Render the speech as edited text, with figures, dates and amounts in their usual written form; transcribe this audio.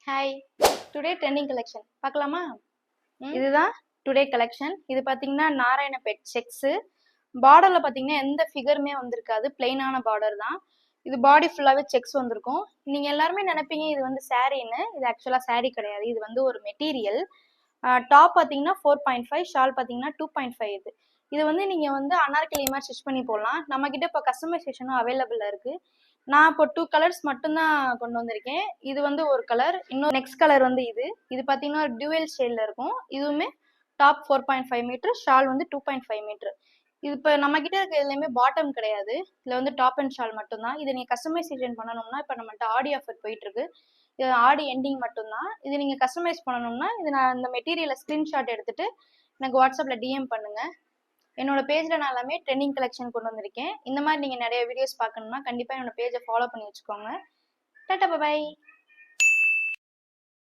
Hi, today trending collection பார்க்கலாமா? இதுதான் today collection. இது பார்த்தீங்கன்னா நாராயணபேட் செக்ஸு. பார்டரில் பார்த்தீங்கன்னா எந்த ஃபிகருமே வந்திருக்காது, பிளெயினான பார்டர் தான். இது பாடி ஃபுல்லாகவே செக்ஸ் வந்திருக்கும். நீங்கள் எல்லாருமே நினைப்பீங்க இது வந்து சாரீன்னு. இது ஆக்சுவலாக சாரீ கிடையாது, இது வந்து ஒரு மெட்டீரியல். டாப் பார்த்தீங்கன்னா 4.5, ஷால் பார்த்தீங்கன்னா 2.5. இது வந்து நீங்கள் வந்து அனார்கலி மாதிரி ஸ்டிச் பண்ணி போடலாம். நம்மக்கிட்ட இப்போ கஸ்டமைசேஷனும் அவைலபிளாக இருக்குது. நான் இப்போ 2 கலர்ஸ் மட்டும்தான் கொண்டு வந்திருக்கேன். இது வந்து ஒரு கலர், இன்னும் நெக்ஸ்ட் கலர் வந்து இது பார்த்தீங்கன்னா டியூவல் ஷேடில் இருக்கும். இதுவுமே டாப் 4.5 மீட்டர், ஷால் வந்து 2.5 மீட்டர். இது இப்போ நம்மக்கிட்ட இருக்க எல்லாமே பாட்டம் கிடையாது, இதில் வந்து டாப் அண்ட் ஷால் மட்டும்தான். இதை நீங்கள் கஸ்டமைசேஷன் பண்ணணும்னா இப்போ நம்மகிட்ட ஆடி ஆஃபர் போயிட்டுருக்கு. இது ஆடி எண்டிங் மட்டும்தான். இது நீங்கள் கஸ்டமைஸ் பண்ணணும்னா இது நான் இந்த மெட்டீரியலை ஸ்க்ரீன்ஷாட் எடுத்துகிட்டு எனக்கு வாட்ஸ்அப்பில் டிஎம் பண்ணுங்கள். என்னோட பேஜில் நான் எல்லாமே ட்ரெண்டிங் கலெக்ஷன் கொண்டு வந்திருக்கேன். இந்த மாதிரி நீங்கள் நிறைய வீடியோஸ் பார்க்கணும்னா கண்டிப்பாக என்னோட பேஜை ஃபாலோ பண்ணி வச்சுக்கோங்க. டாடா, பை.